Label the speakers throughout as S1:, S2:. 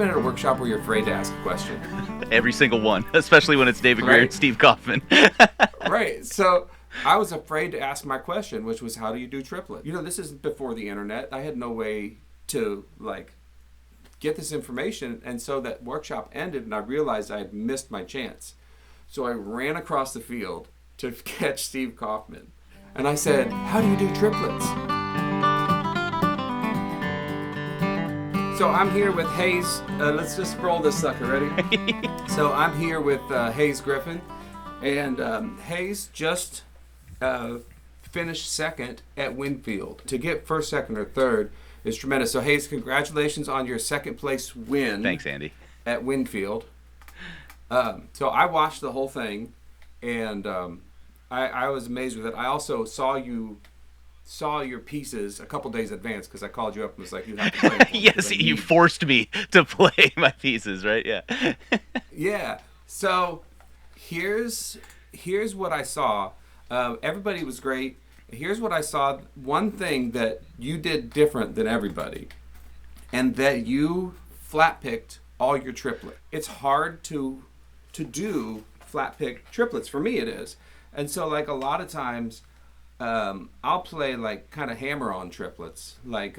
S1: been at a workshop where you're afraid to ask a question?
S2: Every single one, especially when it's David Greer and Steve Kaufman.
S1: Right. So I was afraid to ask my question, which was, how do you do triplet? You know, this is before the internet. I had no way to, like, get this information. And so that workshop ended, and I realized I had missed my chance. So I ran across the field to catch Steve Kaufman. And I said, how do you do triplets? So I'm here with Hayes. Let's just roll this sucker. Ready? So I'm here with Hayes Griffin. And Hayes just finished second at Winfield. To get first, second, or third is tremendous. So Hayes, congratulations on your second place win.
S2: Thanks, Andy.
S1: At Winfield. So I watched the whole thing, and I was amazed with it. I also saw your pieces a couple days in advance because I called you up and was like, you have to play them.
S2: Yes, you forced me to play my pieces, right? Yeah.
S1: Yeah. So here's what I saw. Everybody was great. Here's what I saw. One thing that you did different than everybody, and that you flat picked all your triplet. It's hard to do flat pick triplets. For me, it is. And so, like, a lot of times, I'll play, like, kind of hammer-on triplets. Like,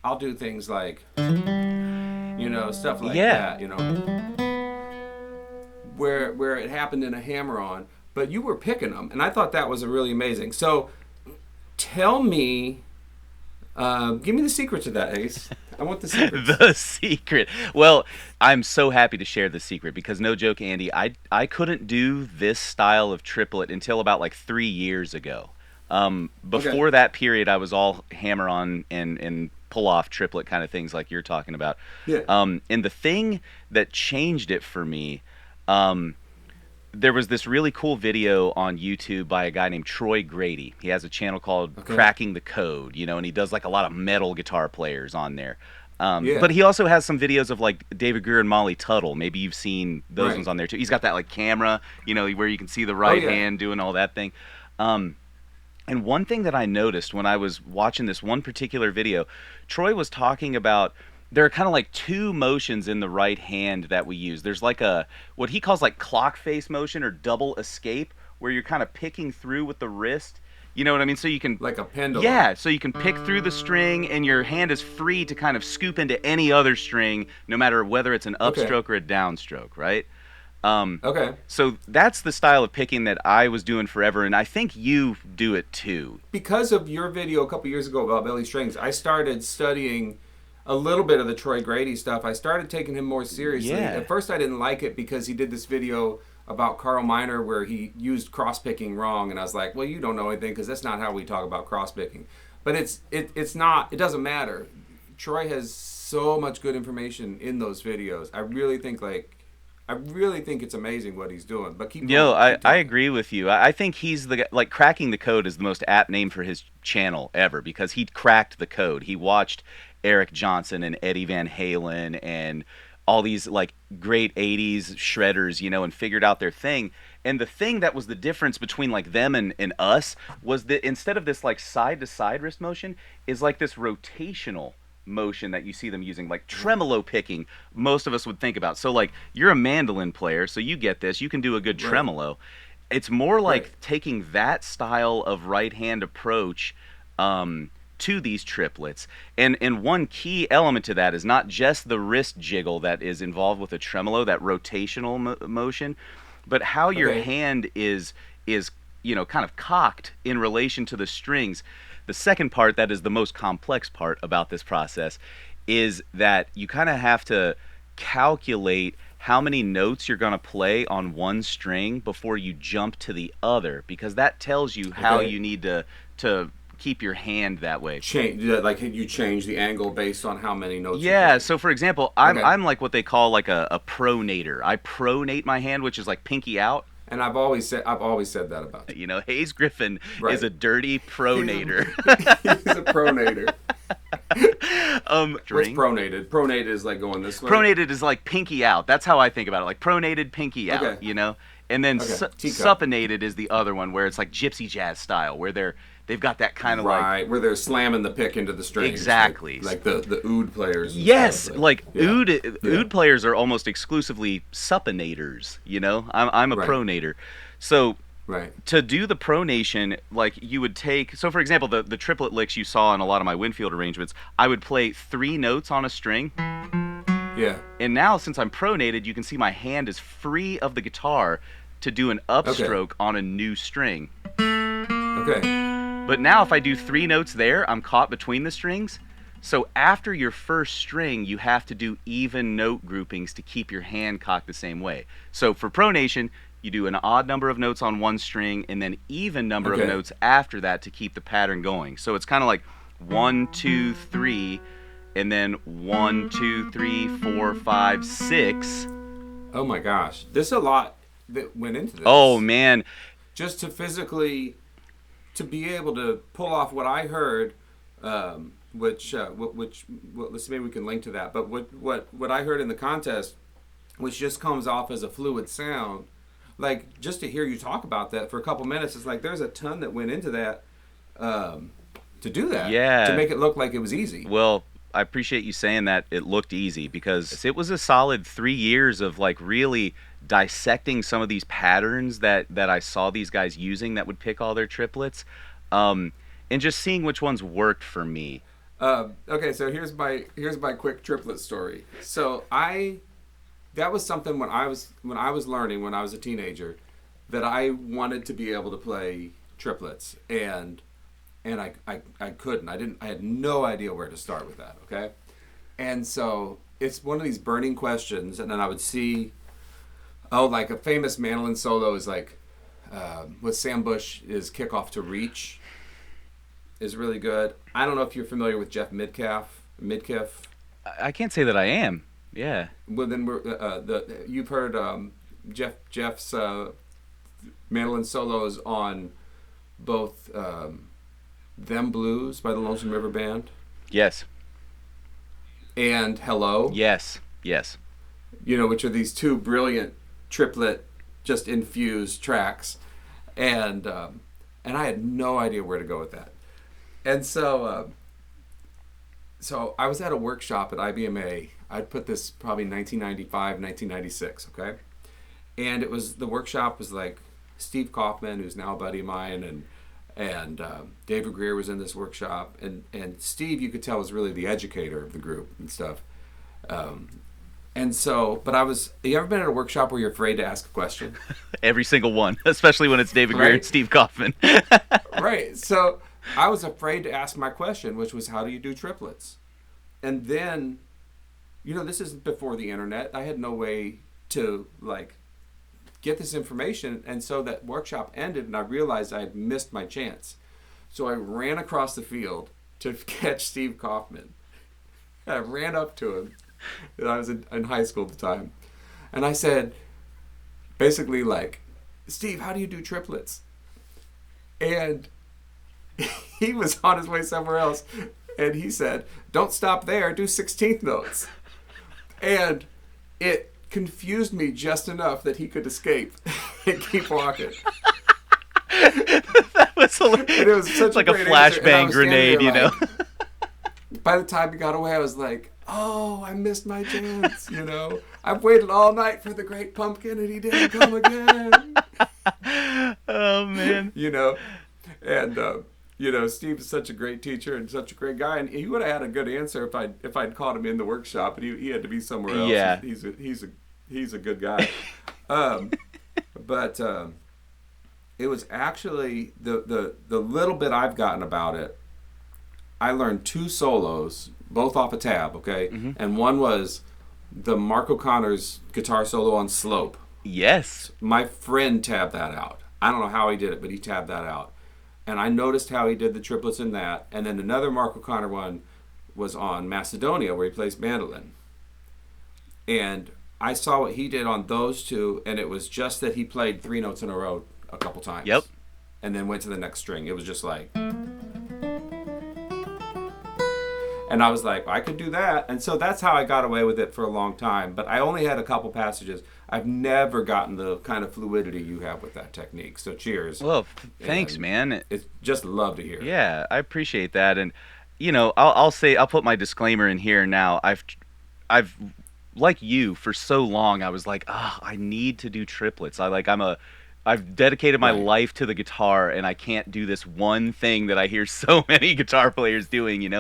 S1: I'll do things like, you know, stuff like that, you know, where it happened in a hammer-on. But you were picking them, and I thought that was really amazing. So, tell me, give me the secret to that, Ace. I want the secret.
S2: The secret. Well, I'm so happy to share the secret because, no joke, Andy, I couldn't do this style of triplet until about like 3 years ago. Before that period, I was all hammer on and pull off triplet kind of things like you're talking about.
S1: Yeah.
S2: And the thing that changed it for me, there was this really cool video on YouTube by a guy named Troy Grady. He has a channel called Cracking the Code, you know, and he does like a lot of metal guitar players on there. But he also has some videos of like David Greer and Molly Tuttle. Maybe you've seen those ones on there too. He's got that like camera, you know, where you can see the right hand doing all that thing. And one thing that I noticed when I was watching this one particular video, Troy was talking about there are kind of like two motions in the right hand that we use. There's like a, what he calls like clock face motion or double escape, where you're kind of picking through with the wrist. You know what I mean? So you can...
S1: Like a pendulum.
S2: Yeah, so you can pick through the string and your hand is free to kind of scoop into any other string, no matter whether it's an upstroke or a downstroke, right? So that's the style of picking that I was doing forever, and I think you do it too.
S1: Because of your video a couple years ago about belly strings, I started studying a little bit of the Troy Grady stuff. I started taking him more seriously.
S2: Yeah.
S1: At first I didn't like it because he did this video about Carl Miner where he used cross-picking wrong, and I was like, well, you don't know anything because that's not how we talk about cross-picking. But it's not, it doesn't matter. Troy has so much good information in those videos. I really think it's amazing what he's doing. But keep going.
S2: I agree with you. I think he's the guy, like, Cracking the Code is the most apt name for his channel ever because he cracked the code. He watched Eric Johnson and Eddie Van Halen and all these like great 80s shredders, you know, and figured out their thing. And the thing that was the difference between like them and us was that instead of this like side to side wrist motion is like this rotational motion that you see them using, like tremolo picking, most of us would think about. So like you're a mandolin player, so you get this, you can do a good tremolo. It's more like taking that style of right hand approach to these triplets. And one key element to that is not just the wrist jiggle that is involved with a tremolo, that rotational motion, but how your hand is you know, kind of cocked in relation to the strings. The second part, that is the most complex part about this process, is that you kind of have to calculate how many notes you're going to play on one string before you jump to the other, because that tells you how you need to keep your hand that way.
S1: Like you change the angle based on how many notes.
S2: Yeah. So for example, I'm like what they call like a pronator. I pronate my hand, which is like pinky out.
S1: And I've always said that about you.
S2: You know, Hayes Griffin is a dirty pronator.
S1: He's a pronator. What's pronated? Pronated is like going this way.
S2: Pronated is like pinky out. That's how I think about it. Like pronated, pinky out. You know. And then supinated is the other one, where it's like gypsy jazz style, where they've got that kind of like
S1: Right, where they're slamming the pick into the strings.
S2: exactly
S1: Like the oud players. And
S2: yes,
S1: stuff.
S2: like
S1: Yeah.
S2: oud players are almost exclusively supinators. You know, I'm a
S1: Right.
S2: pronator, so
S1: Right.
S2: to do the pronation, like you would take, so for example, the triplet licks you saw in a lot of my Winfield arrangements, I would play 3 notes on a string.
S1: Yeah.
S2: And now, since I'm pronated, you can see my hand is free of the guitar to do an upstroke on a new string.
S1: Okay.
S2: But now, if I do 3 notes there, I'm caught between the strings. So after your first string, you have to do even note groupings to keep your hand cocked the same way. So for pronation, you do an odd number of notes on one string and then even number of notes after that to keep the pattern going. So it's kind of like 1, 2, 3, and then 1, 2, 3, 4, 5, 6.
S1: Oh my gosh, there's a lot that went into this.
S2: Oh man,
S1: just to physically, to be able to pull off what I heard, which let's maybe we can link to that. But what I heard in the contest, which just comes off as a fluid sound, like just to hear you talk about that for a couple minutes, it's like there's a ton that went into that, to do that,
S2: yeah,
S1: to make it look like it was easy.
S2: Well, I appreciate you saying that it looked easy, because it was a solid 3 years of like really dissecting some of these patterns that I saw these guys using that would pick all their triplets, and just seeing which ones worked for me.
S1: Okay, so here's my quick triplet story. So that was something when I was learning when I was a teenager, that I wanted to be able to play triplets, and I couldn't. I had no idea where to start with that, okay? And so it's one of these burning questions, and then I would see, like a famous mandolin solo is like, with Sam Bush, is Kickoff to Reach is really good. I don't know if you're familiar with Jeff Midkiff.
S2: I can't say that I am. Yeah.
S1: Well, then you've heard Jeff's mandolin solos on both Them Blues by the Lonesome River Band.
S2: Yes.
S1: And Hello.
S2: Yes.
S1: You know, which are these 2 brilliant triplet, just infused tracks, and I had no idea where to go with that, and so I was at a workshop at IBMA. I'd put this probably 1995, 1996, okay, and the workshop was like Steve Kaufman, who's now a buddy of mine, and David Greer was in this workshop, and Steve, you could tell, was really the educator of the group and stuff. And so, you ever been at a workshop where you're afraid to ask a question?
S2: Every single one, especially when it's David Greer and Steve Kaufman.
S1: Right. So I was afraid to ask my question, which was, how do you do triplets? And then, this is before the internet. I had no way to get this information. And so that workshop ended, and I realized I had missed my chance. So I ran across the field to catch Steve Kaufman. I ran up to him. I was in high school at the time, and I said, basically, Steve, how do you do triplets? And he was on his way somewhere else, and he said, don't stop there, do 16th notes. And it confused me just enough that he could escape and keep walking.
S2: That was hilarious.
S1: And it was such
S2: like
S1: a
S2: a flashbang grenade,
S1: By the time he got away, I was like, oh, I missed my chance, I've waited all night for the great pumpkin, and he didn't come again.
S2: Oh, man.
S1: And, Steve is such a great teacher and such a great guy, and he would have had a good answer if I'd caught him in the workshop, but he had to be somewhere else.
S2: Yeah.
S1: He's a good guy. But it was actually the little bit I've gotten about it. I learned 2 solos, both off a tab, okay? Mm-hmm. And one was the Mark O'Connor's guitar solo on Slope.
S2: Yes.
S1: My friend tabbed that out. I don't know how he did it, but he tabbed that out. And I noticed how he did the triplets in that. And then another Mark O'Connor one was on Macedonia, where he plays mandolin. And I saw what he did on those 2, and it was just that he played 3 notes in a row a couple times.
S2: Yep.
S1: And then went to the next string. It was just like... And I was like, I could do that. And so that's how I got away with it for a long time. But I only had a couple passages. I've never gotten the kind of fluidity you have with that technique. So cheers,
S2: Well, thanks,
S1: and
S2: man.
S1: it's just love to hear it.
S2: Yeah, I appreciate that, and I'll say I'll put my disclaimer in here now. I've like you for so long. I was like, I need to do triplets. I've dedicated my
S1: Right,
S2: life to the guitar, and I can't do this one thing that I hear so many guitar players doing.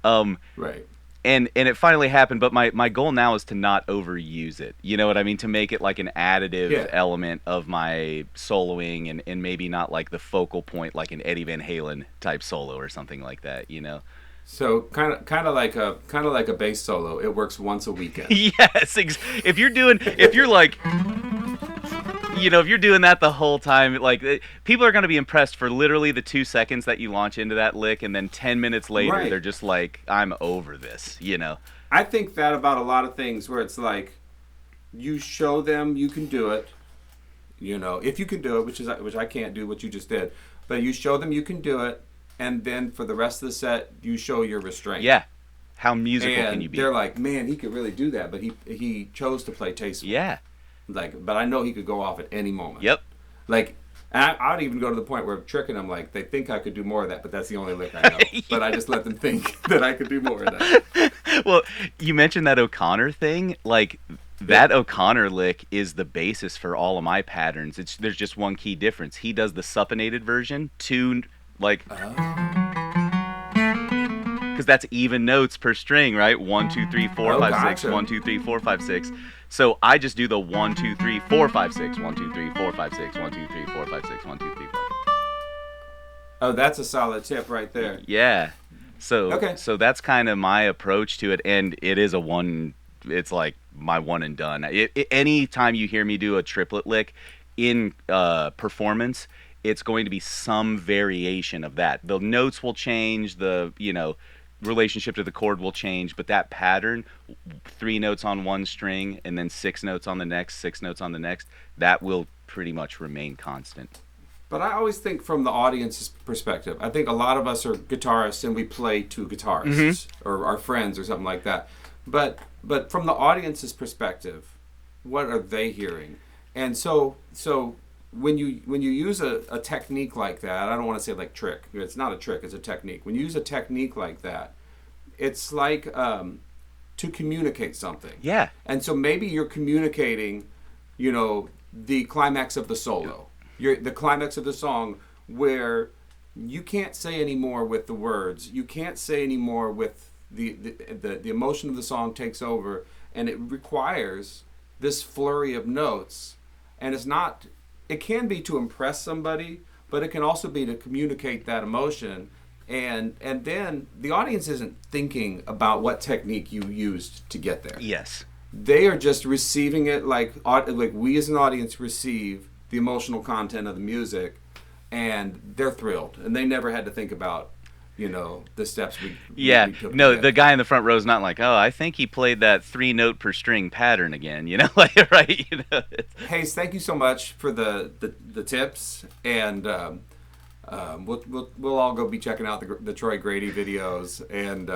S2: Um,
S1: right.
S2: and it finally happened. But my goal now is to not overuse it. You know what I mean? To make it like an additive
S1: Yeah.
S2: element of my soloing, and maybe not like the focal point, like an Eddie Van Halen type solo or something like that.
S1: So kind of like a bass solo. It works once a weekend.
S2: Yes, if you're like, if you're doing that the whole time, like people are going to be impressed for literally the 2 seconds that you launch into that lick, and then 10 minutes later, they're
S1: Right.
S2: just like, I'm over this.
S1: I think that about a lot of things where it's like you show them you can do it. If you can do it, which I can't do what you just did, but you show them you can do it, and then for the rest of the set, you show your restraint.
S2: Yeah. How musical can you
S1: And
S2: be?
S1: they're like, man, he could really do that, but he chose to play tasteful.
S2: Yeah.
S1: Like, but I know he could go off at any moment.
S2: Yep.
S1: Like, and I'd even go to the point where I'm tricking them. Like, they think I could do more of that, but that's the only lick I know. But I just let them think that I could do more of that.
S2: Well, you mentioned that O'Connor thing. Like, that O'Connor lick is the basis for all of my patterns. There's just one key difference. He does the suppinated version, tuned like, because that's even notes per string, right? 1, 2, 3, 4,
S1: Oh,
S2: 5, 6.
S1: gotcha.
S2: 1, 2, 3, 4, 5, 6. So I just do the 1, 2, 3, 4, 5, 6. 1, 2, 3, 4, 5, 6. 1, 2, 3, 4, 5, 6. 1, 2, 3, 4.
S1: Oh, that's a solid tip right there.
S2: Yeah. So
S1: Okay.
S2: so that's kind of my approach to it, and it is a one. It's like my one and done. Anytime you hear me do a triplet lick in performance, it's going to be some variation of that. The notes will change, the relationship to the chord will change, but that pattern, 3 notes on one string and then 6 notes on the next, 6 notes on the next, that will pretty much remain constant.
S1: But I always think from the audience's perspective. I think a lot of us are guitarists and we play to guitarists or our friends or something like that. But from the audience's perspective, what are they hearing? And so when you use a technique like that, I don't want to say like trick. It's not a trick. It's a technique. When you use a technique like that, it's like to communicate something.
S2: Yeah.
S1: And so maybe you're communicating, the climax of the solo, the climax of the song, where you can't say any more with the words. You can't say any more with the emotion of the song takes over, and it requires this flurry of notes. And it's not. It can be to impress somebody, but it can also be to communicate that emotion. And then the audience isn't thinking about what technique you used to get there.
S2: Yes.
S1: They are just receiving it like we as an audience receive the emotional content of the music, and they're thrilled. And they never had to think about, the steps we
S2: Yeah,
S1: we took to
S2: no,
S1: get
S2: the
S1: there.
S2: guy in the front row is not like, I think he played that 3 note per string pattern again, like, right?
S1: Hayes, thank you so much for the tips, and we'll all go be checking out the Troy Grady videos, and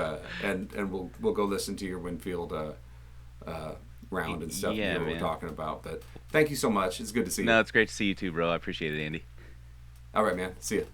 S1: we'll go listen to your Winfield round and stuff
S2: Yeah,
S1: that we're
S2: man.
S1: talking about. But thank you so much. It's good to see you.
S2: No, it's great to see you too, bro. I appreciate it, Andy.
S1: All right, man. See ya.